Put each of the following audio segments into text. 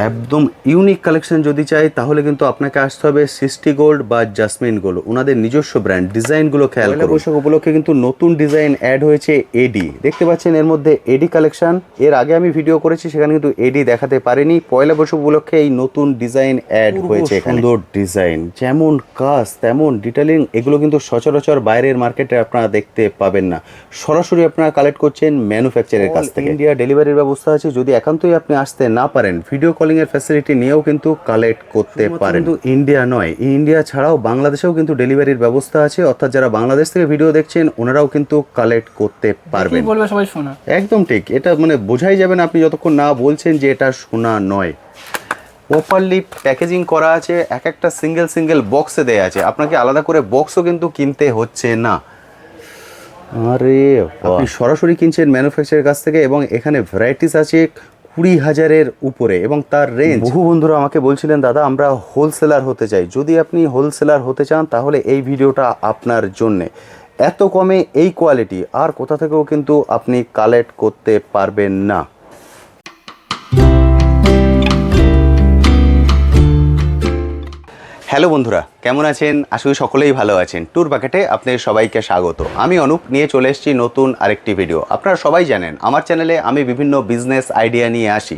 একদম unique collection যদি চাই তাহলে কিন্তু আপনাকে আসতে হবে সৃষ্টি গোল্ড বা জাসমিন গোল্ড, ওনাদের নিজস্ব ব্র্যান্ড। ডিজাইনগুলো খেয়াল করুন। বৈশাখ উপলক্ষে কিন্তু নতুন ডিজাইন অ্যাড হয়েছে এডি, দেখতে পাচ্ছেন এর মধ্যে এডি কালেকশন। এর আগে আমি ভিডিও করেছি, সেখানে কিন্তু এডি দেখাতে পারিনি। পয়লা বৈশাখ উপলক্ষে এই নতুন ডিজাইন অ্যাড হয়েছে। সুন্দর ডিজাইন, যেমন কাজ তেমন ডিটেলিং, এগুলো কিন্তু সচরাচর বাইরের মার্কেটে আপনারা দেখতে পাবেন না। সরাসরি আপনারা কালেক্ট করছেন ম্যানুফ্যাকচারের কাছ থেকে। ইন্ডিয়া ডেলিভারির ব্যবস্থা আছে, যদি একান্তই আপনি আসতে না পারেন ভিডিও কলিং এর ফ্যাসিলিটি নিয়েও কিন্তু কালেক্ট করতে পারেন। কিন্তু ইন্ডিয়া নয়, ইন্ডিয়া ছাড়াও বাংলাদেশেও কিন্তু ডেলিভারির ব্যবস্থা আছে, অর্থাৎ যারা বাংলাদেশ থেকে ভিডিও দেখছেন ওনারাও কিন্তু কালেক্ট করতে পারবেন। বলবে সবাই শোনা, একদম ঠিক, এটা মানে বোঝাই যাবে না আপনি যতক্ষণ না বলছেন যে এটা সোনা নয়। প্রপারলি প্যাকেজিং করা আছে, এক একটা সিঙ্গেল সিঙ্গেল বক্সে দেয়া আছে, আপনাকে আলাদা করে বক্সও কিন্তু কিনতে হচ্ছে না। আরে আপনি সরাসরি কিনছেন ম্যানুফ্যাকচারের কাছ থেকে, এবং এখানে ভ্যারাইটিস আছে 20,000-এর উপরে এবং তার রেঞ্জ। বহু বন্ধুরা আমাকে বলছিলেন দাদা আমরা হোলসেলার হতে চাই। যদি আপনি হোলসেলার হতে চান তাহলে এই ভিডিওটা আপনার জন্যে। এত কমে এই কোয়ালিটি আর কোথা থেকেও কিন্তু আপনি কালেক্ট করতে পারবেন না। হ্যালো বন্ধুরা, কেমন আছেন? আশা করি সকলেই ভালো আছেন। ট্যুর বাকেটে আপনাদের সবাইকে স্বাগত। আমি অনুপ নিয়ে চলে এসেছি নতুন আরেকটি ভিডিও। আপনারা সবাই জানেন আমার চ্যানেলে আমি বিভিন্ন বিজনেস আইডিয়া নিয়ে আসি,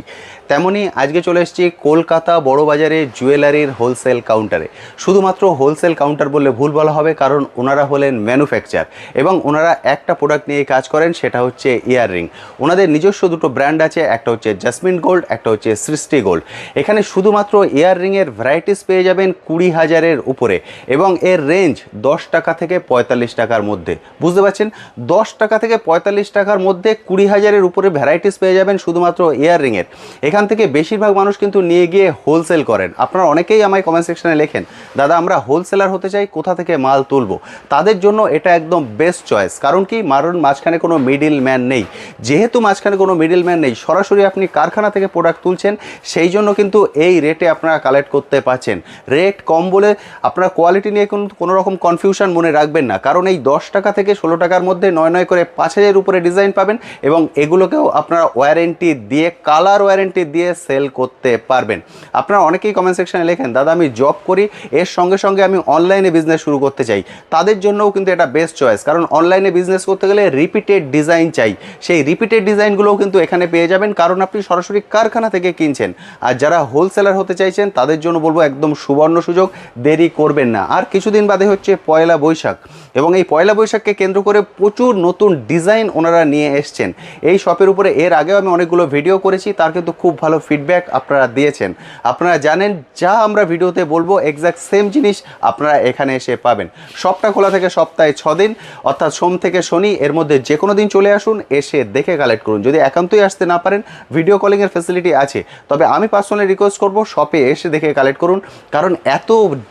তেমনই আজকে চলে এসেছি কলকাতা বড়বাজারে জুয়েলারির হোলসেল কাউন্টারে। শুধুমাত্র হোলসেল কাউন্টার বললে ভুল বলা হবে, কারণ ওনারা হলেন ম্যানুফ্যাকচার এবং ওনারা একটা প্রোডাক্ট নিয়ে কাজ করেন, সেটা হচ্ছে ইয়াররিং। ওনাদের নিজস্ব দুটো ব্র্যান্ড আছে, একটা হচ্ছে জাসমিন গোল্ড, একটা হচ্ছে সৃষ্টি গোল্ড। এখানে শুধুমাত্র ইয়াররিংয়ের ভ্যারাইটিস পেয়ে যাবেন 20,000-এর উপরে, এবং এর রেঞ্জ 10 টাকা থেকে 45 টাকার মধ্যে। বুঝতে পারছেন, 10 টাকা থেকে 45 টাকার মধ্যে 20,000-এর উপরে ভ্যারাইটিস পেয়ে যাবেন শুধুমাত্র ইয়াররিংয়ের। এখান থেকে বেশিরভাগ মানুষ কিন্তু নিয়ে গিয়ে হোলসেল করেন। আপনারা অনেকেই আমায় কমেন্ট সেকশনে লেখেন দাদা আমরা হোলসেলার হতে চাই, কোথা থেকে মাল তুলবো। তাদের জন্য এটা একদম বেস্ট চয়েস। কারণ কি, মাঝখানে কোনো মিডিল ম্যান নেই। যেহেতু মাঝখানে কোনো মিডিল ম্যান নেই, সরাসরি আপনি কারখানা থেকে প্রোডাক্ট তুলছেন, সেই জন্য কিন্তু এই রেটে আপনারা কালেক্ট করতে পারছেন। রেট কম বলে আপনারা কোয়ালিটি নিয়ে কোনো রকম কনফিউশন মনে রাখবেন না, কারণ এই 10 টাকা থেকে 16 টাকার মধ্যে 9 করে 5,000-এর উপরে ডিজাইন পাবেন, এবং এগুলোকেও আপনারা ওয়ারেন্টি দিয়ে, কালার ওয়ারেন্টি দিয়ে সেল করতে পারবেন। আপনারা অনেকেই কমেন্ট সেকশনে লেখেন দাদা আমি জব করি, এর সঙ্গে সঙ্গে আমি অনলাইনে বিজনেস শুরু করতে চাই। তাদের জন্যও কিন্তু এটা বেস্ট চয়েস, কারণ অনলাইনে বিজনেস করতে গেলে রিপিটেড ডিজাইন চাই। সেই রিপিটেড ডিজাইনগুলোও কিন্তু এখানে পেয়ে যাবেন, কারণ আপনি সরাসরি কারখানা থেকে কিনছেন। আর যারা হোলসেলার হতে চাইছেন তাদের জন্য বলবো একদম সুবর্ণ সুযোগ, দেরি করবেন না। আর কিছুদিন বাদে হচ্ছে পয়লা বৈশাখ, এবং এই পয়লা বৈশাখকে কেন্দ্র করে প্রচুর নতুন ডিজাইন ওনারা নিয়ে এসছেন এই শপের উপরে। এর আগেও আমি অনেকগুলো ভিডিও করেছি, তার কিন্তু খুব ভালো ফিডব্যাক আপনারা দিয়েছেন। আপনারা জানেন যা আমরা ভিডিওতে বলবো এক্স্যাক্ট সেম জিনিস আপনারা এখানে এসে পাবেন। শপটা খোলা থেকে সপ্তাহে 6 দিন, অর্থাৎ সোম থেকে শনি, এর মধ্যে যে কোনো দিন চলে আসুন, এসে দেখে কালেক্ট করুন। যদি একান্তই আসতে না পারেন ভিডিও কলিংয়ের ফ্যাসিলিটি আছে, তবে আমি পার্সোনালি রিকোয়েস্ট করবো শপে এসে দেখে কালেক্ট করুন, কারণ এত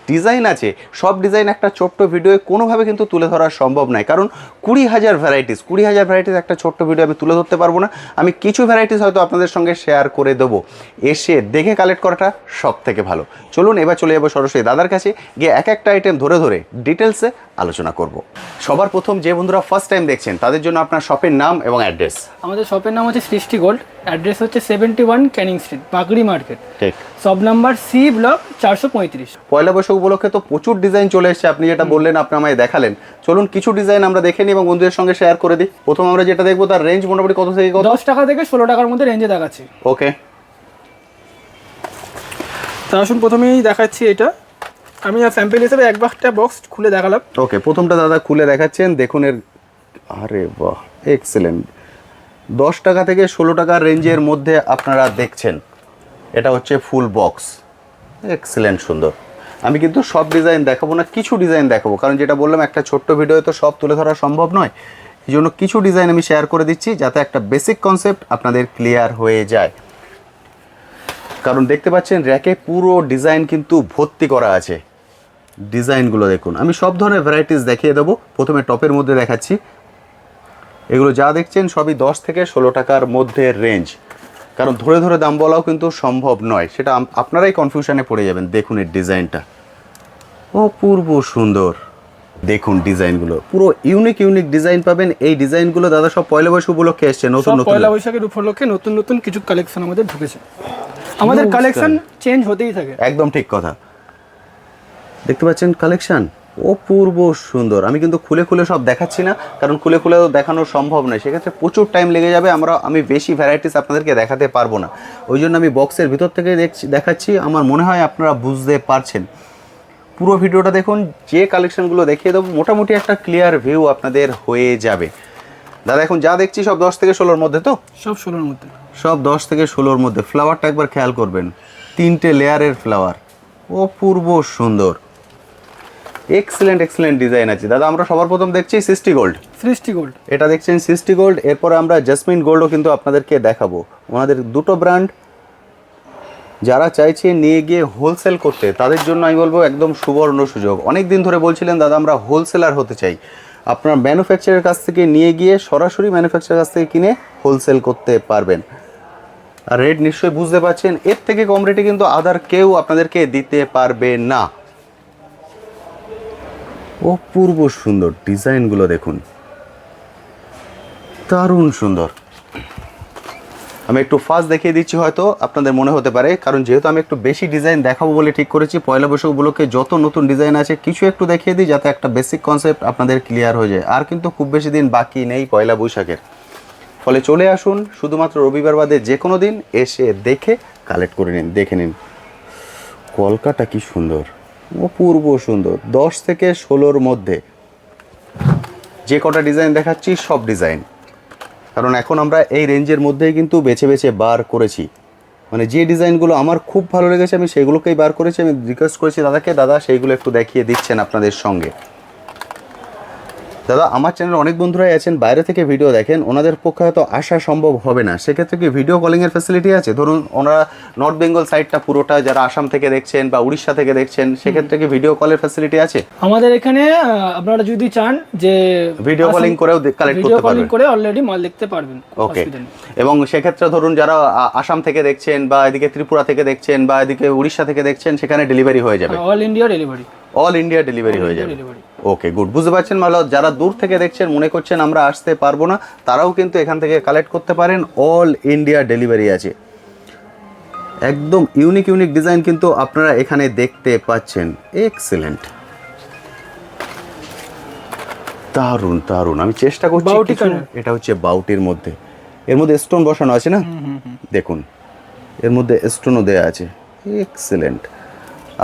ডিজাইন আছে, সব ডিজাইন একটা ছোট্ট ভিডিওয়ে কোনোভাবে কিন্তু তুলে ধরা সম্ভব নয়। কারণ 20,000 ভ্যারাইটিস একটা ছোট্ট ভিডিও আমি তুলে ধরতে পারবো না। আমি কিছু ভ্যারাইটিস হয়তো আপনাদের সঙ্গে শেয়ার করে দেবো, এসে দেখে কালেক্ট করাটা সব থেকে ভালো। চলুন এবার চলে যাবো সরাসরি দাদার কাছে, গিয়ে এক একটা আইটেম ধরে ধরে ডিটেলসে আলোচনা করব। সবার প্রথম যে বন্ধুরা ফার্স্ট টাইম দেখছেন তাদের জন্য আপনার শপের নাম এবং অ্যাড্রেস। আমাদের শপের নাম হচ্ছে সৃষ্টি গোল্ড, অ্যাড্রেস হচ্ছে 71 ক্যানিং স্ট্রিট, বাগড়ি মার্কেট, ঠিক। সব নাম্বার সি ব্লক 435। পয়লা বৈশাখ উপলক্ষে তো প্রচুর ডিজাইন চলে এসেছে, আপনি যেটা বললেন আপনি আমায় দেখালেন। চলুন কিছু ডিজাইন আমরা দেখে নিই এবং বন্ধুদের সঙ্গে শেয়ার করে দিই। প্রথম আমরা যেটা দেখবো তার রেঞ্জ মোটামুটি কত থেকে কত? 10 টাকা থেকে 16 টাকার মধ্যে রেঞ্জে দেখাচ্ছি। ওকে, তা আসুন প্রথমেই দেখাচ্ছি এটা। আমি স্যাম্পল হিসেবে একটা বক্স খুলে দেখালাম। ওকে, প্রথমটা দাদা খুলে দেখাচ্ছেন, দেখুন এর, আরে বাহ এক্সেলেন্ট। 10 টাকা থেকে 16 টাকার রেঞ্জের মধ্যে আপনারা দেখছেন, এটা হচ্ছে ফুল বক্স, এক্সেলেন্ট সুন্দর। আমি কিন্তু সব ডিজাইন দেখাবো না, কিছু ডিজাইন দেখাবো, কারণ যেটা বললাম একটা ছোট্ট ভিডিওতে তো সব তুলে ধরা সম্ভব নয়। এই জন্য কিছু ডিজাইন আমি শেয়ার করে দিচ্ছি, যাতে একটা বেসিক কনসেপ্ট আপনাদের ক্লিয়ার হয়ে যায়। কারণ দেখতে পাচ্ছেন র্যাকে পুরো ডিজাইন কিন্তু ভর্তি করা আছে। ডিজাইনগুলো দেখুন, আমি সব ধরনের ভ্যারাইটিস দেখিয়ে দেবো। প্রথমে টপের মধ্যে দেখাচ্ছি, এগুলো যা দেখছেন সবই 10 থেকে 16 টাকার মধ্যে রেঞ্জ, কারণ ধরে ধরে দাম বলাও কিন্তু সম্ভব নয়, সেটা আপনারাই কনফিউশনে পড়ে যাবেন। দেখুন এর ডিজাইনটা অপূর্ব সুন্দর। দেখুন ডিজাইনগুলো পুরো ইউনিক ডিজাইন পাবেন। এই ডিজাইনগুলো দাদা সব পয়লা বৈশাখ উপলক্ষে এসছে, নতুন পয়লা বৈশাখের উপলক্ষে নতুন কিছু কালেকশন আমাদের ঢুকেছে। আমাদের কালেকশন চেঞ্জ হতেই থাকে। একদম ঠিক কথা। দেখতে পাচ্ছেন কালেকশন অপূর্ব সুন্দর। আমি কিন্তু খুলে খুলে সব দেখাচ্ছি না, কারণ খুলে খুলে দেখানো সম্ভব নয়, সেক্ষেত্রে প্রচুর টাইম লেগে যাবে। আমি বেশি ভ্যারাইটিস আপনাদেরকে দেখাতে পারবো না, ওই জন্য আমি বক্সের ভিতর থেকে দেখাচ্ছি। আমার মনে হয় আপনারা বুঝতে পারছেন। পুরো ভিডিওটা দেখুন, যে কালেকশনগুলো দেখিয়ে দেবো মোটামুটি একটা ক্লিয়ার ভিউ আপনাদের হয়ে যাবে। দাদা এখন যা দেখছি সব 10 থেকে 16-র মধ্যে তো? সব 16-র মধ্যে, সব 10 থেকে 16-র মধ্যে। ফ্লাওয়ারটা একবার খেয়াল করবেন, 3টে লেয়ারের ফ্লাওয়ার, অপূর্ব সুন্দর। এক্সেলেন্ট এক্সেলেন্ট ডিজাইন আছে দাদা। আমরা সবার প্রথম দেখছি সৃষ্টি গোল্ড। সৃষ্টি গোল্ড, এটা দেখছেন সৃষ্টি গোল্ড। এরপরে আমরা জেসমিন গোল্ডও কিন্তু আপনাদেরকে দেখাবো। ওনাদের দুটো ব্র্যান্ড, যারা চাইছে নিয়ে গিয়ে হোলসেল করতে তাদের জন্য আমি বলবো একদম সুবর্ণ সুযোগ। অনেক দিন ধরে বলছিলেন দাদা আমরা হোলসেলার হতে চাই, আপনার ম্যানুফ্যাকচারের কাছ থেকে নিয়ে গিয়ে সরাসরি ম্যানুফ্যাকচারের কাছ থেকে কিনে হোলসেল করতে পারবেন। আর রেট নিশ্চয়ই বুঝতে পারছেন, এর থেকে কম রেটে কিন্তু আদার কেউ আপনাদেরকে দিতে পারবে না। অপূর্ব সুন্দর ডিজাইনগুলো দেখুন, দারুণ সুন্দর। আমি একটু ফাস্ট দেখিয়ে দিচ্ছি, হয়তো আপনাদের মনে হতে পারে, কারণ যেহেতু আমি একটু বেশি ডিজাইন দেখাবো বলে ঠিক করেছি। পয়লা বৈশাখ উপলক্ষে যত নতুন ডিজাইন আছে কিছু একটু দেখিয়ে দিই, যাতে একটা বেসিক কনসেপ্ট আপনাদের ক্লিয়ার হয়ে যায়। আর কিন্তু খুব বেশি দিন বাকি নেই পয়লা বৈশাখের, ফলে চলে আসুন শুধুমাত্র রবিবার বাদে যে কোনো দিন এসে দেখে কালেক্ট করে নিন, দেখে নিন। কলকাটা কি সুন্দর, অপূর্ব সুন্দর। 10 থেকে 16-র মধ্যে যে কটা ডিজাইন দেখাচ্ছি সব ডিজাইন, কারণ এখন আমরা এই রেঞ্জের মধ্যেই কিন্তু বেছে বেছে বার করেছি। মানে যে ডিজাইনগুলো আমার খুব ভালো লেগেছে আমি সেগুলোকেই বার করেছি। আমি রিকোয়েস্ট করেছি দাদাকে, দাদা সেইগুলো একটু দেখিয়ে দিচ্ছেন আপনাদের সঙ্গে। দাদা আমার চ্যানেলে অনেক বন্ধুরাই আছেন বাইরে থেকে ভিডিও দেখেন, ওনাদের পক্ষে হয়তো আসা সম্ভব হবে না, সেক্ষেত্রে কি ভিডিও কলিংয়ের ফ্যাসিলিটি আছে? ধরুন ওনারা নর্থ বেঙ্গল সাইডটা পুরোটা, যারা আসাম থেকে দেখছেন বা উড়িষ্যা থেকে দেখছেন, সেক্ষেত্রে কি ভিডিও কলের ফ্যাসিলিটি আছে? আমাদের এখানে আপনারা যদি চান যে ভিডিও কলিং করেও কালেক্ট করতে ভিডিও কলিং পারবেন, করে অলরেডি মাল দেখতে পারবেন। ওকে। এবং সেক্ষেত্রে ধরুন যারা আসাম থেকে দেখছেন বা এদিকে ত্রিপুরা থেকে দেখছেন বা এদিকে উড়িষ্যা থেকে দেখছেন, সেখানে ডেলিভারি হয়ে যাবে, all India delivery, all India delivery হয়ে যাবে। ওকে গুড, বুঝতে পারছেন। মানে যারা দূর থেকে দেখছেন মনে করছেন আমরা আসতে পারবো না, তারাও কিন্তু এখান থেকে কালেক্ট করতে পারেন, অল ইন্ডিয়া ডেলিভারি আছে। একদম ইউনিক ইউনিক ডিজাইন কিন্তু আপনারা এখানে দেখতে পাচ্ছেন। এক্সেলেন্ট, দারুণ দারুণ। আমি চেষ্টা করছি এটা হচ্ছে বাউটির মধ্যে, এর মধ্যে স্টোন বসানো আছে না, দেখুন এর মধ্যে স্টোনও দেয়া আছে। এক্সেলেন্ট।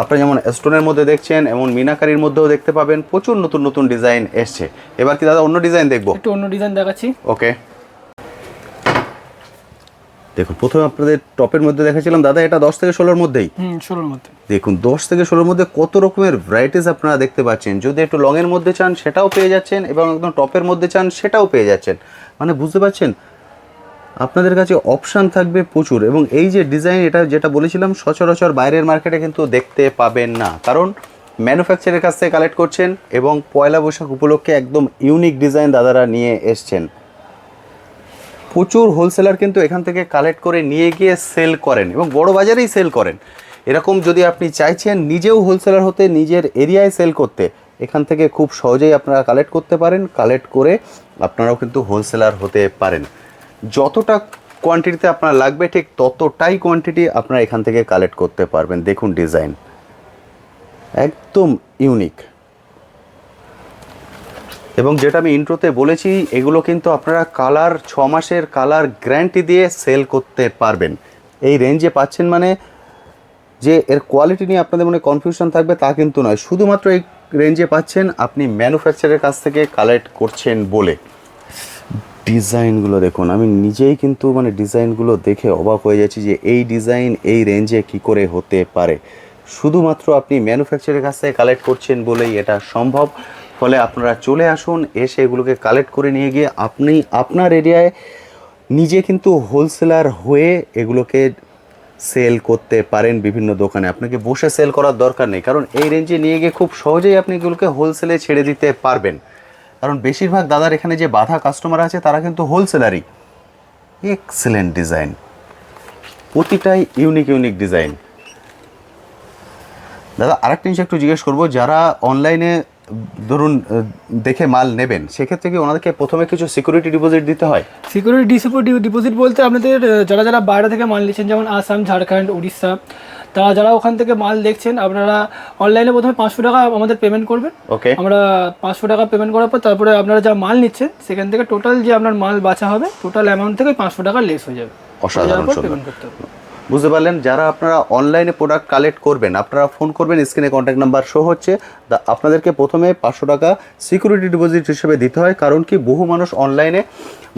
আপনি যেমন স্টোনের মধ্যে দেখছেন এমন মিনাকারির মধ্যেও দেখতে পাবেন, প্রচুর নতুন নতুন ডিজাইন এসছে। এবার কি দাদা অন্য ডিজাইন দেখবো? একটু অন্য ডিজাইন দেখাচ্ছি, ওকে। দেখুন প্রথমে আপনাদের টপের মধ্যে দেখাচ্ছিলাম দাদা, এটা 10 থেকে 16-র মধ্যেই। 16-র মধ্যে দেখুন 10 থেকে 16-র মধ্যে কত রকমের ভ্যারাইটিস আপনারা দেখতে পাচ্ছেন। যদি একটু লংয়ের মধ্যে চান সেটাও পেয়ে যাচ্ছেন, এবং একদম টপের মধ্যে চান সেটাও পেয়ে যাচ্ছেন। মানে বুঝতে পারছেন, আপনাদের কাছে অপশান থাকবে প্রচুর। এবং এই যে ডিজাইন, এটা যেটা বলেছিলাম সচরাচর বাইরের মার্কেটে কিন্তু দেখতে পাবেন না, কারণ ম্যানুফ্যাকচারের কাছ থেকে কালেক্ট করছেন এবং পয়লা বৈশাখ উপলক্ষে একদম ইউনিক ডিজাইন দাদারা নিয়ে এসছেন। প্রচুর হোলসেলার কিন্তু এখান থেকে কালেক্ট করে নিয়ে গিয়ে সেল করেন এবং বড় বাজারেই সেল করেন। এরকম যদি আপনি চাইছেন নিজেও হোলসেলার হতে, নিজের এরিয়ায় সেল করতে, এখান থেকে খুব সহজেই আপনারা কালেক্ট করতে পারেন। কালেক্ট করে আপনারাও কিন্তু হোলসেলার হতে পারেন। যতটা কোয়ান্টিটিতে আপনার লাগবে ঠিক ততটাই কোয়ান্টিটি আপনারা এখান থেকে কালেক্ট করতে পারবেন। দেখুন ডিজাইন একদম ইউনিক। এবং যেটা আমি ইন্ট্রোতে বলেছি, এগুলো কিন্তু আপনারা কালার 6 মাসের কালার গ্যারান্টি দিয়ে সেল করতে পারবেন। এই রেঞ্জে পাচ্ছেন মানে যে এর কোয়ালিটি নিয়ে আপনাদের মনে কনফিউশন থাকবে তা কিন্তু নয়, শুধুমাত্র এই রেঞ্জে পাচ্ছেন আপনি ম্যানুফ্যাকচারের কাছ থেকে কালেক্ট করছেন বলে। ডিজাইনগুলো দেখুন, আমি নিজেই কিন্তু মানে ডিজাইনগুলো দেখে অবাক হয়ে যাচ্ছি যে এই ডিজাইন এই রেঞ্জে কি করে হতে পারে। শুধুমাত্র আপনি ম্যানুফ্যাকচারের কাছ থেকে কালেক্ট করছেন বলেই এটা সম্ভব। ফলে আপনারা চলে আসুন, এসে এগুলোকে কালেক্ট করে নিয়ে গিয়ে আপনি আপনার এরিয়ায় নিজে কিন্তু হোলসেলার হয়ে এগুলোকে সেল করতে পারেন বিভিন্ন দোকানে। আপনাকে বসে সেল করার দরকার নেই, কারণ এই রেঞ্জে নিয়ে গিয়ে খুব সহজেই আপনি এগুলোকে হোলসেলে ছেড়ে দিতে পারবেন। কারণ বেশিরভাগ দাদার এখানে যে বাধা কাস্টমার আছে তারা কিন্তু হোলসেলারই। এক্সেলেন্ট ডিজাইন, প্রতিটাই ইউনিক ইউনিক ডিজাইন। দাদা আরেকটা জিনিস একটু জিজ্ঞেস করবো, যারা অনলাইনে ধরুন দেখে মাল নেবেন, সেক্ষেত্রে কি ওনাদেরকে প্রথমে কিছু সিকিউরিটি ডিপোজিট দিতে হয়? সিকিউরিটি ডিপোজিট বলতে আপনাদের যারা যারা বাইরে থেকে মাল নিচ্ছেন, যেমন আসাম, ঝাড়খণ্ড, উড়িষ্যা, তারা যারা ওখান থেকে মাল দেখছেন, আপনারা অনলাইনে প্রথমে 500 টাকা আমাদের পেমেন্ট করবেন। ওকে, আমরা 500 টাকা পেমেন্ট করার পর তারপরে আপনারা যা মাল নিচ্ছেন সেখান থেকে টোটাল যে আপনার মাল বাঁচা হবে, টোটাল অ্যামাউন্ট থেকে 500 টাকা লেস হয়ে যাবে। অসাধারণ সুন্দর। পেমেন্ট করতে হবে। বুঝতে পারলেন? যারা আপনারা অনলাইনে প্রোডাক্ট কালেক্ট করবেন, আপনারা ফোন করবেন, স্ক্রিনে কন্ট্যাক্ট নাম্বার শো হচ্ছে। আপনাদেরকে প্রথমে 500 টাকা সিকিউরিটি ডিপোজিট হিসেবে দিতে হয়, কারণ কি বহু মানুষ অনলাইনে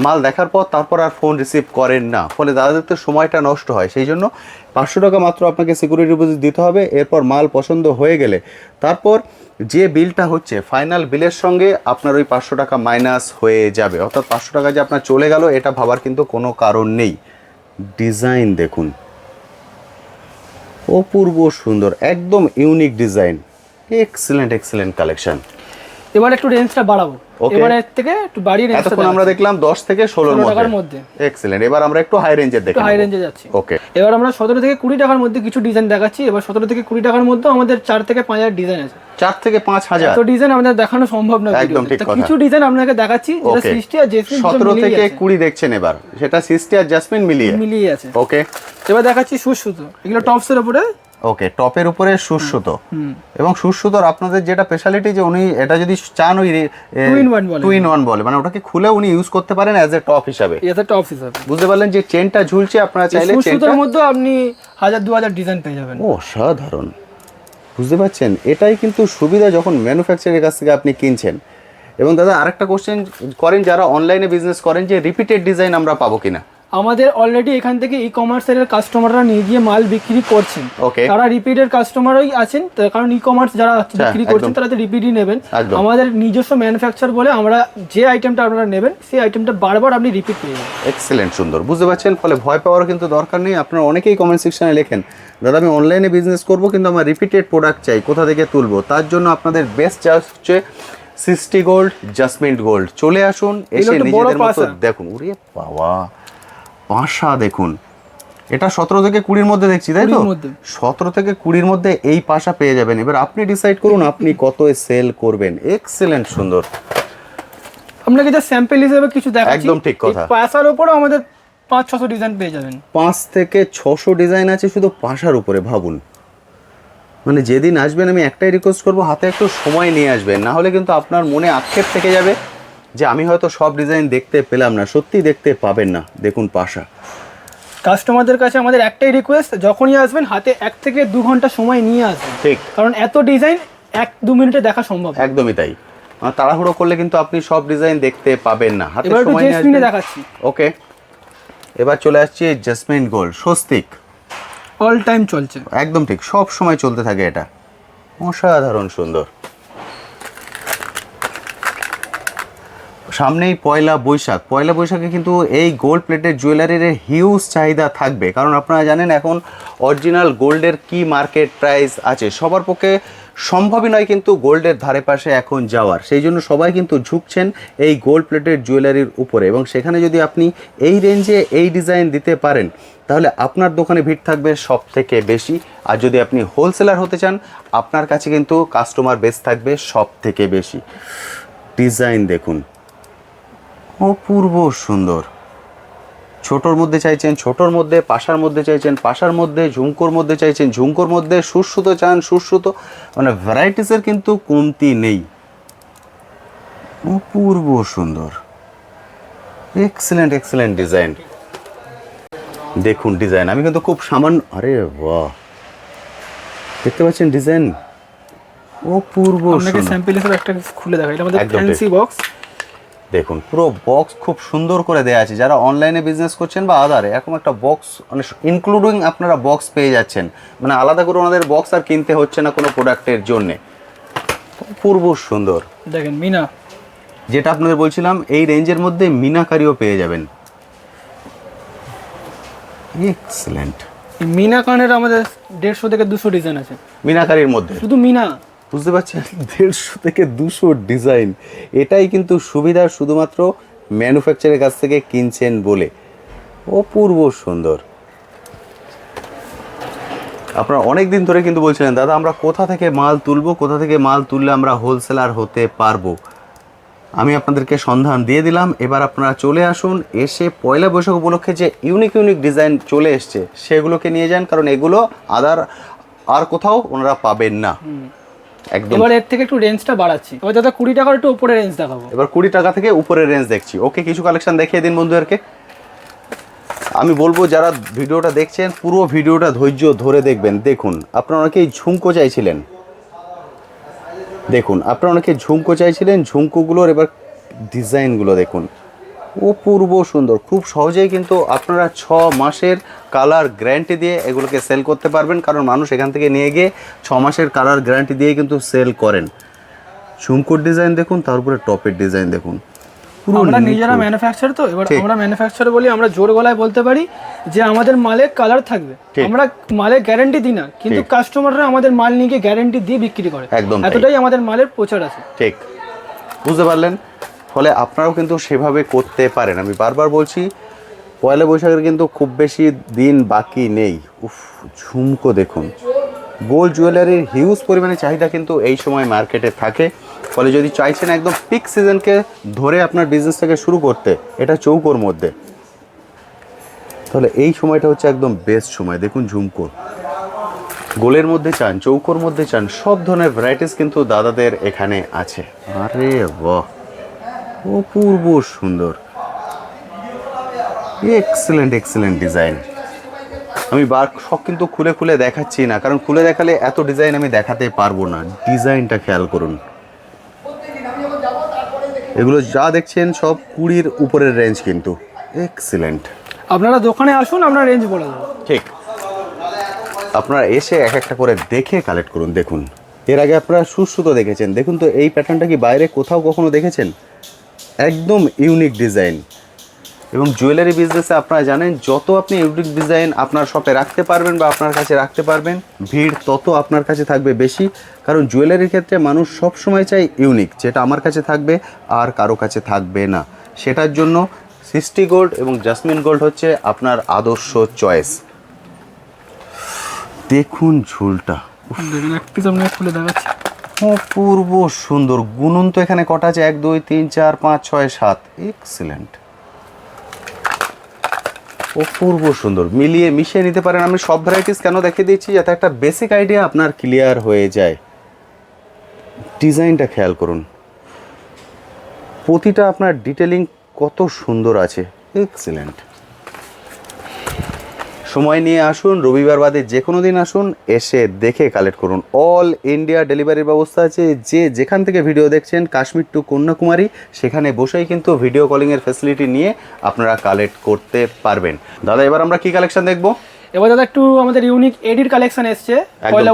মাল দেখার পর তারপর আর ফোন রিসিভ করেন না, ফলে তাদের তো সময়টা নষ্ট হয়। সেই জন্য 500 টাকা মাত্র আপনাকে সিকিউরিটি ডিপোজিট দিতে হবে। এরপর মাল পছন্দ হয়ে গেলে তারপর যে বিলটা হচ্ছে ফাইনাল বিলের সঙ্গে আপনার ওই 500 টাকা মাইনাস হয়ে যাবে। অর্থাৎ 500 টাকা যে আপনার চলে গেল এটা ভাবার কিন্তু কোনো কারণ নেই। ডিজাইন দেখুন, অপূর্ব সুন্দর, একদম ইউনিক ডিজাইন, এক্সেলেন্ট কালেকশন। এবার একটু রেঞ্জটা বাড়াবো, এবারে থেকে একটু বাড়িয়ে রেঞ্জটা এতক্ষণ আমরা দেখলাম 10 থেকে 16 টাকার মধ্যে। এক্সেলেন্ট। এবার আমরা একটু হাই রেঞ্জের দেখব, হাই রেঞ্জে যাচ্ছি। ওকে, এবার আমরা 17 থেকে 20 টাকার মধ্যে কিছু ডিজাইন দেখাচ্ছি। এবার 17 থেকে 20 টাকার মধ্যে আমাদের 4 থেকে 5 হাজার ডিজাইন আছে। 4 থেকে 5 হাজার তো ডিজাইন আমাদের দেখানো সম্ভব না একদম ঠিক কথা। কিছু ডিজাইন আপনাকে দেখাচ্ছি, যেটা 60 আর জেসমিন 17 থেকে 20 দেখছেন এবার, সেটা 60 আর জেসমিন মিলিয়ে আছে। ওকে, এবার দেখাচ্ছি সুসুতো, এগুলো টপসের উপরে। ওকে, টপের উপরে সুসুতো। এবং সুসুতোর আপনাদের যেটা স্পেশালিটি, যে উনি এটা যদি চান ওই টু ইন ওয়ান বলে, মানে ওটাকে খুলে উনি ইউজ করতে পারেন অ্যাজ এ টপ হিসাবে। বুঝতে পারলেন? যে চেনটা ঝুলছে, আপনারা চাইলে সুসুতোর মধ্যে আপনি 1000-2000 ডিজাইন পেয়ে যাবেন। ও সাধারণ, বুঝতে পারছেন? এটাই কিন্তু সুবিধা যখন ম্যানুফ্যাকচারের কাছ থেকে আপনি কিনছেন। এবং দাদা আরেকটা কোশ্চেন করেন যারা অনলাইনে বিজনেস করেন, যে রিপিটেড ডিজাইন আমরা পাবো কিনা? আমাদের অলরেডি এখান থেকে ই কমার্সের কাস্টমাররা নিয়ে গিয়ে মাল বিক্রি করছেন। তারা রিপিটেড কাস্টমারই আছেন, কারণ ই কমার্স যারা বিক্রি করছেন তারা তো রিপিটই নেবেন। আমাদের নিজস্ব ম্যানুফ্যাকচার বলে আমরা যে আইটেমটা আপনারা নেবেন সেই আইটেমটা বারবার আপনি রিপিট পেয়ে যাবেন। এক্সেলেন্ট, সুন্দর, বুঝতে পারছেন? ফলে ভয় পাওয়ার কিন্তু দরকার নেই। আপনারা অনেকেই কমেন্ট সেকশনে লেখেন, দাদা আমি অনলাইনে বিজনেস করব কিন্তু আমার রিপিটেড প্রোডাক্ট চাই, কোথা থেকে তুলবো? তার জন্য আপনাদের বেস্ট চয়েস হচ্ছে 60 গোল্ড, জাসমিন গোল্ড। চলে আসুন, এসে নিজেদের মতো দেখুন। ওরে বাবা, পাশা দেখুন, এটা 17 থেকে 20 মধ্যে দেখছি, তাই তো? 17 থেকে 20 মধ্যে এই পাশা পেয়ে যাবেন। এবার আপনি ডিসাইড করুন আপনি কত সেল করবেন। এক্সেলেন্ট, সুন্দর। আপনাকে যা স্যাম্পল হিসেবে কিছু দেখাচ্ছি, একদম ঠিক কথা। পাশার উপরে আমাদের 500-600 ডিজাইন পেয়ে যাবেন। 5 থেকে 600 ডিজাইন আছে শুধু পাশার উপরে। ভাবুন, মানে যেদিন আসবেন আমি একটাই রিকোয়েস্ট করব, হাতে একটু সময় নিয়ে আসবেন, না হলে কিন্তু আপনার মনে আক্ষেপ থেকে যাবে যে আমি হয়তো সব ডিজাইন দেখতে পেলাম না। সত্যি দেখতে পাবেন না। দেখুন পাশা। কাস্টমারদের কাছে আমাদের একটাই রিকোয়েস্ট, যখনই আসবেন হাতে 1 থেকে 2 ঘন্টা সময় নিয়ে আসবেন। ঠিক, কারণ এত ডিজাইন 1-2 মিনিটে দেখা সম্ভব। একদমই তাই। তাড়াহুড়ো করলে কিন্তু আপনি সব ডিজাইন দেখতে পাবেন না। হাতে সময় নিয়ে আসবেন। দেখাচ্ছি। ওকে, এবার চলে আসছে jasmine gold, Swastik. All time চলছে, একদম ঠিক, সব সময় চলতে থাকে এটা। অসাধারণ সুন্দর। সামনেই পয়লা বৈশাখে কিন্তু এই গোল্ড প্লেটেড জুয়েলারির হিউজ চাহিদা থাকবে, কারণ আপনারা জানেন এখন অরিজিনাল গোল্ডের কি মার্কেট প্রাইস আছে। সবার পক্ষে সম্ভবই নয় কিন্তু গোল্ডের ধারে পাশে এখন যাওয়ার। সেই জন্য সবাই কিন্তু ঝুঁকছেন এই গোল্ড প্লেটেড জুয়েলারির উপরে, এবং সেখানে যদি আপনি এই রেঞ্জে এই ডিজাইন দিতে পারেন তাহলে আপনার দোকানে ভিড় থাকবে সব থেকে বেশি। আর যদি আপনি হোলসেলার হতে চান, আপনার কাছে কিন্তু কাস্টমার বেস থাকবে সব থেকে বেশি। ডিজাইন দেখুন, অপূর্ব সুন্দর। ছোটোর মধ্যে চাইছেন ছোটোর মধ্যে, পাশার মধ্যে চাইছেন পাশার মধ্যে, ঝুমকোর মধ্যে চাইছেন ঝুমকোর মধ্যে, সুসুতো চান সুসুতো, মানে ভ্যারাইটিসের কিন্তু কমতি নেই। অপূর্ব সুন্দর, এক্সেলেন্ট ডিজাইন। দেখুন ডিজাইন, আমি কিন্তু খুব সামান্য, আরে বাহ, দেখতে পাচ্ছেন ডিজাইন অপূর্ব সুন্দর। স্যাম্পল হিসেবে একটা খুলে দেখাই, এটা আমাদের ফ্যান্সি বক্স। দেখুন পুরো বক্স খুব সুন্দর করে দেওয়া আছে। যারা অনলাইনে বিজনেস করছেন বা আদারে, এরকম একটা বক্স মানে ইনক্লুডিং আপনারা বক্স পেয়ে যাচ্ছেন, মানে আলাদা করে ওনাদের বক্স আর কিনতে হচ্ছে না কোনো প্রোডাক্টের জন্যে। অপূর্ব সুন্দর। দেখেন মিনা, যেটা আপনাদের বলছিলাম এই রেঞ্জের মধ্যে মিনাকারিও পেয়ে যাবেন। এক্সেলেন্ট। মিনা কানের আমাদের 150 থেকে 200 ডিজাইন আছে মিনাকারির মধ্যে, শুধু মিনা। বুঝতে পারছেন? 150 থেকে 200 ডিজাইন। এটাই কিন্তু সুবিধা, শুধুমাত্র ম্যানুফ্যাকচারের কাছ থেকে কিনছেন বলে। অপূর্ব সুন্দর। আপনারা অনেক দিন ধরে কিন্তু বলছিলেন দাদা আমরা কোথা থেকে মাল তুলবো, কোথা থেকে মাল তুললে আমরা হোলসেলার হতে পারবো। আমি আপনাদেরকে সন্ধান দিয়ে দিলাম। এবার আপনারা চলে আসুন, এসে পয়লা বৈশাখ উপলক্ষে যে ইউনিক ইউনিক ডিজাইন চলে এসছে সেগুলোকে নিয়ে যান, কারণ এগুলো আর কোথাও ওনারা পাবেন না। একদম। এবার এর থেকে একটু রেঞ্জটা বাড়াচ্ছি, এবার দাদা 20 টাকার একটু উপরে রেঞ্জ দেখাবো। এবার 20 টাকা থেকে উপরের রেঞ্জ দেখছি। ওকে, কিছু কালেকশন দেখিয়ে দিন বন্ধুদেরকে। আমি বলবো যারা ভিডিওটা দেখছেন পুরো ভিডিওটা ধৈর্য ধরে দেখবেন। দেখুন আপনারা অনেকেই ঝুমকো চাইছিলেন, দেখুন আপনারা অনেকে ঝুমকো চাইছিলেন, ঝুমকোগুলোর এবার ডিজাইনগুলো দেখুন, অপূর্ব সুন্দর। খুব সহজেই কিন্তু আপনারা 6 মাসের কালার গ্যারান্টি দিয়ে এগুলোকে সেল করতে পারবেন, কারণ মানুষ এখান থেকে নিয়ে গিয়ে 6 মাসের কালার গ্যারান্টি দিয়ে কিন্তু সেল করেন। ঝুমকোর ডিজাইন দেখুন, তারপরে টপের ডিজাইন দেখুন। আমরা নিজেরা ম্যানুফ্যাকচার, তো এবার আমরা ম্যানুফ্যাকচার বলি, আমরা জোর গলায় বলতে পারি যে আমাদের মালে কালার থাকবে। আমরা মালে গ্যারান্টি দিই না, কিন্তু কাস্টমাররা আমাদের মাল নিয়ে গিয়ে গ্যারান্টি দিয়ে বিক্রি করে। একদম এতটাই আমাদের মালের প্রচার আছে। ঠিক, বুঝতে পারলেন? ফলে আপনারাও কিন্তু সেভাবে করতে পারেন। আমি বারবার বলছি পয়লা বৈশাখের কিন্তু খুব বেশি দিন বাকি নেই। উফ, ঝুমকো দেখুন, গোল্ড জুয়েলারির হিউজ পরিমাণে চাহিদা কিন্তু এই সময় মার্কেটে থাকে। ফলে যদি চাইছেন একদম পিক সিজনকে ধরে আপনার বিজনেসটাকে শুরু করতে, এটা চৌকোর মধ্যে, তাহলে এই সময়টা হচ্ছে একদম বেস্ট সময়। দেখুন ঝুমকো, গোলের মধ্যে চান, চৌকোর মধ্যে চান, সব ধরনের ভ্যারাইটিস কিন্তু দাদাদের এখানে আছে। আরে বাহ, অপূর্ব সুন্দর, এক্সেলেন্ট এক্সেলেন্ট ডিজাইন। আমি সব কিন্তু খুলে খুলে দেখাচ্ছি না, কারণ খুলে দেখালে এত ডিজাইন আমি দেখাতে পারবো না। ডিজাইনটা খেয়াল করুন, এগুলো যা দেখছেন সব 20-র উপরের রেঞ্জ কিন্তু। এক্সেলেন্ট। আপনারা দোকানে আসুন, আমরা রেঞ্জ বলে দেবো। ঠিক, আপনারা এসে এক একটা করে দেখে কালেক্ট করুন। দেখুন এর আগে আপনারা সুশ্রুত দেখেছেন, দেখুন তো এই প্যাটার্নটা কি বাইরে কোথাও কখনো দেখেছেন? একদম ইউনিক ডিজাইন। এবং জুয়েলারি বিজনেসে আপনারা জানেন যত আপনি ইউনিক ডিজাইন আপনার শপে রাখতে পারবেন বা আপনার কাছে রাখতে পারবেন, ভিড় তত আপনার কাছে থাকবে বেশি। কারণ জুয়েলারির ক্ষেত্রে মানুষ সব সময় চাই ইউনিক, যেটা আমার কাছে থাকবে আর কারো কাছে থাকবে না। সেটার জন্য সৃষ্টি গোল্ড এবং জাসমিন গোল্ড হচ্ছে আপনার আদর্শ চয়েস। দেখুন ঝুলটা, অপূর্ব সুন্দর। গুনুন তো এখানে কটা আছে? 1 2 3 4 5 6 7। এক্সেলেন্ট, অপূর্ব সুন্দর। মিলিয়ে মিশিয়ে নিতে পারেন। আমি সব ভ্যারাইটিস কেন দেখিয়ে দিচ্ছি, যাতে একটা বেসিক আইডিয়া আপনার ক্লিয়ার হয়ে যায়। ডিজাইনটা খেয়াল করুন, প্রতিটা আপনার ডিটেলিং কত সুন্দর আছে। এক্সেলেন্ট। সময় নিয়ে আসুন, রবিবার বাদে যে কোনো দিন আসুন, এসে দেখে কালেক্ট করুন। অল ইন্ডিয়া ডেলিভারির ব্যবস্থা আছে। যে যেখান থেকে ভিডিও দেখছেন, কাশ্মীর টু কন্যাকুমারী, সেখানে বসেই কিন্তু ভিডিও কলিংয়ের ফ্যাসিলিটি নিয়ে আপনারা কালেক্ট করতে পারবেন। দাদা এবার আমরা কি কালেকশন দেখবো? এবার দাদা একটু আমাদের ইউনিক এডির কালেকশন এসেছে পয়লা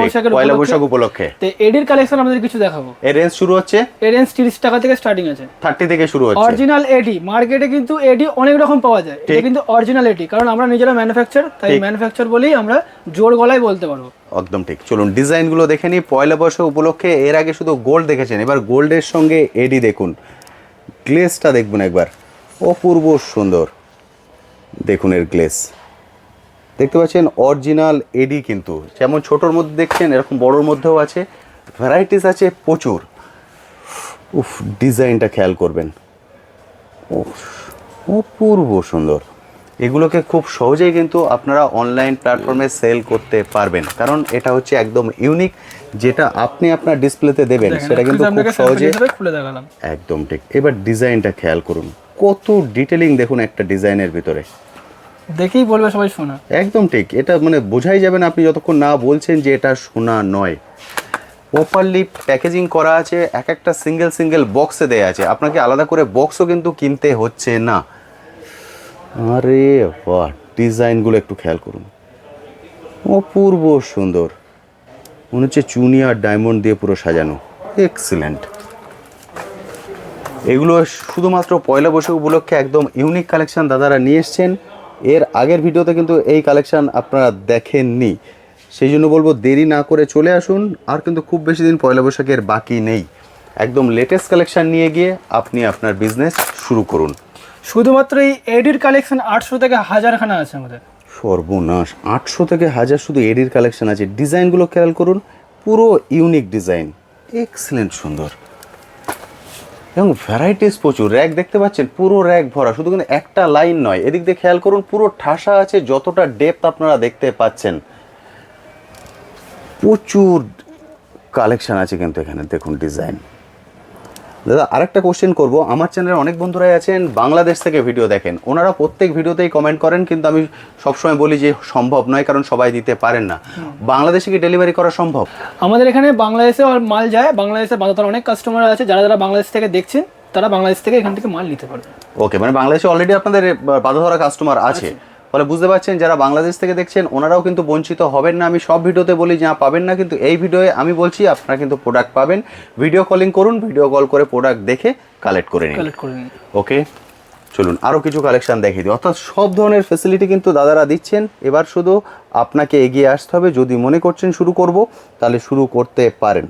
বৈশাখ উপলক্ষে। তো এডির কালেকশন আমাদের কিছু দেখাবো। এর রেঞ্জ শুরু হচ্ছে, এর রেঞ্জ 30 টাকা থেকে স্টার্টিং আছে। 30 থেকে শুরু হচ্ছে। অরিজিনাল এডি মার্কেটে কিন্তু এডি অনেক রকম পাওয়া যায়, এটা কিন্তু অরিজিনাল এডি, কারণ আমরা নিজেরা ম্যানুফ্যাকচার, তাই ম্যানুফ্যাকচার বলেই আমরা জোর গলায় বলতে পারবো। একদম ঠিক। চলুন ডিজাইনগুলো দেখে নিই। পয়লা বৈশাখ উপলক্ষে এর আগে শুধু গোল্ড দেখেছেন, এবার গোল্ডের সঙ্গে এডি দেখুন। গ্লেসটা দেখুন একবার, অপূর্ব সুন্দর। দেখুন এর গ্লেস, দেখতে পাচ্ছেন অরিজিনাল এডি কিন্তু, যেমন ছোটোর মধ্যে দেখছেন এরকম বড়োর মধ্যেও আছে, ভ্যারাইটিস আছে প্রচুর। উফ, ডিজাইনটা খেয়াল করবেন, অপূর্ব সুন্দর। এগুলোকে খুব সহজেই কিন্তু আপনারা অনলাইন প্ল্যাটফর্মে সেল করতে পারবেন, কারণ এটা হচ্ছে একদম ইউনিক। যেটা আপনি আপনার ডিসপ্লেতে দেবেন সেটা কিন্তু খুব সহজে খুলে দেখালাম। একদম ঠিক। এবার ডিজাইনটা খেয়াল করুন, কত ডিটেলিং দেখুন একটা ডিজাইনের ভিতরে, দেখেই বলবে সবাই সোনা। একদম ঠিক। এটা মানে বোঝাই যাবে না আপনি যতক্ষণ না বলছেন যে এটা সোনা নয়। প্রপারলি প্যাকেজিং করা আছে, এক একটা সিঙ্গেল সিঙ্গেল বক্সে দেয়া আছে, আপনাকে আলাদা করে বক্সও কিন্তু কিনতে হচ্ছে না। আরে বাহ, ডিজাইনগুলো একটু খেয়াল করুন, অপূর্ব সুন্দর। মনে হচ্ছে চুনি আর ডায়মন্ড দিয়ে পুরো সাজানো। এক্সিলেন্ট। এগুলো শুধুমাত্র পয়লা বৈশাখ উপলক্ষে একদম ইউনিক কালেকশন দাদারা নিয়ে এসছেন। এর আগের ভিডিওতে কিন্তু এই কালেকশন আপনারা দেখেননি, সেই জন্য বলবো দেরি না করে চলে আসুন। আর কিন্তু খুব বেশি দিন পয়লা বৈশাখের বাকি নেই। একদম লেটেস্ট কালেকশন নিয়ে গিয়ে আপনি আপনার বিজনেস শুরু করুন। শুধুমাত্র এই এডির কালেকশন 800 থেকে 1000 খানা আছে আমাদের। সর্বনাশ, 800 থেকে 1000 শুধু এডির কালেকশন আছে। ডিজাইনগুলো খেয়াল করুন, পুরো ইউনিক ডিজাইন, এক্সেলেন্ট সুন্দর এবং ভ্যারাইটিস প্রচুর। র্যাক দেখতে পাচ্ছেন, পুরো র্যাক ভরা, শুধু কিন্তু একটা লাইন নয়, এদিক দিয়ে খেয়াল করুন পুরো ঠাসা আছে, যতটা ডেপথ আপনারা দেখতে পাচ্ছেন প্রচুর কালেকশন আছে কিন্তু এখানে। দেখুন ডিজাইন। দাদা আরেকটা কোশ্চেন করব, আমার চ্যানেলে অনেক বন্ধুরাই আছেন বাংলাদেশ থেকে ভিডিও দেখেন, ওনারা প্রত্যেক ভিডিওতেই কমেন্ট করেন, কিন্তু আমি সবসময় বলি যে সম্ভব নয়, কারণ সবাই দিতে পারেন না। বাংলাদেশে কি ডেলিভারি করা সম্ভব? আমাদের এখানে বাংলাদেশে মাল যায়, বাংলাদেশে অনেক কাস্টমার আছে যারা যারা বাংলাদেশ থেকে দেখছেন, তারা বাংলাদেশ থেকে এখান থেকে মাল নিতে পারবে। ওকে, মানে বাংলাদেশে অলরেডি আপনাদের বাঁধাধরা কাস্টমার আছে, ফলে বুঝতে পারছেন যারা বাংলাদেশ থেকে দেখছেন ওনারাও কিন্তু বঞ্চিত হবেন না। আমি সব ভিডিওতে বলি যে পাবেন না, কিন্তু এই ভিডিওয়ে আমি বলছি আপনারা কিন্তু প্রোডাক্ট পাবেন। ভিডিও কলিং করুন, ভিডিও কল করে প্রোডাক্ট দেখে কালেক্ট করে নিন। ওকে, চলুন আরও কিছু কালেকশান দেখিয়ে দিই। অর্থাৎ সব ধরনের ফেসিলিটি কিন্তু দাদারা দিচ্ছেন। এবার শুধু আপনাকে এগিয়ে আসতে হবে, যদি মনে করছেন শুরু করব তাহলে শুরু করতে পারেন।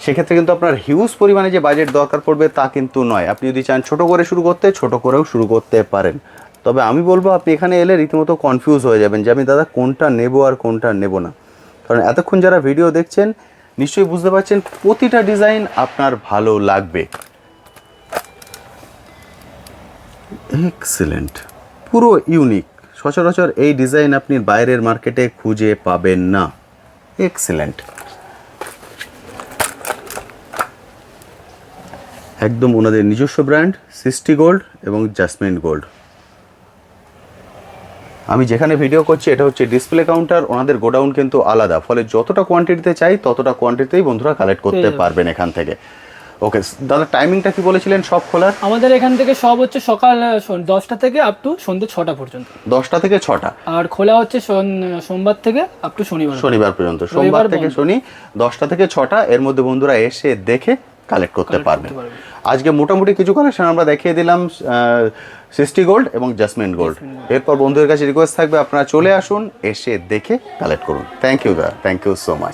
সেক্ষেত্রে কিন্তু আপনার হিউজ পরিমাণে যে বাজেট দরকার পড়বে তা কিন্তু নয়। আপনি যদি চান ছোট করে শুরু করতে, ছোট করেও শুরু করতে পারেন। তবে আমি বলবো আপনি এখানে এলে রীতিমতো কনফিউজ হয়ে যাবেন যে আমি দাদা কোনটা নেব আর কোনটা নেব না, কারণ এতক্ষণ যারা ভিডিও দেখছেন নিশ্চয়ই বুঝতে পারছেন প্রতিটা ডিজাইন আপনার ভালো লাগবে। এক্সেলেন্ট, পুরো ইউনিক, সচরাচর এই ডিজাইন আপনি বাইরের মার্কেটে খুঁজে পাবেন না। এক্সেলেন্ট, একদম ওনাদের নিজস্ব ব্র্যান্ড সৃষ্টি গোল্ড এবং জাসমিন গোল্ড। আমি যেখানে ভিডিও করছি এটা হচ্ছে ডিসপ্লে কাউন্টার, ওনাদের গোডাউন কিন্তু আলাদা, ফলে যতটা কোয়ান্টিটিতে চাই ততটা কোয়ান্টিটিতেই বন্ধুরা কালেক্ট করতে পারবেন এখান থেকে। ওকে দাদা, টাইমিংটা কি বলেছিলেন সব খোলার? আমাদের এখান থেকে সব হচ্ছে সকাল 10টা থেকে আপ টু সন্ধ্যে 6টা পর্যন্ত। 10টা থেকে 6টা। আর খোলা হচ্ছে সোমবার থেকে আপ টু শনিবার পর্যন্ত। সোমবার থেকে শনি 10টা থেকে 6টা, এর মধ্যে বন্ধুরা এসে দেখে কালেক্ট করতে পারবেন। আজকে মোটামুটি কিছু কালেকশন আমরা দেখিয়ে দিলাম, সৃষ্টি গোল্ড এবং জাসমিন গোল্ড। এরপর বন্ধুদের কাছে রিকোয়েস্ট থাকবে আপনারা চলে আসুন, এসে দেখে কালেক্ট করুন। থ্যাংক ইউ দাদা, থ্যাংক ইউ সো মাচ।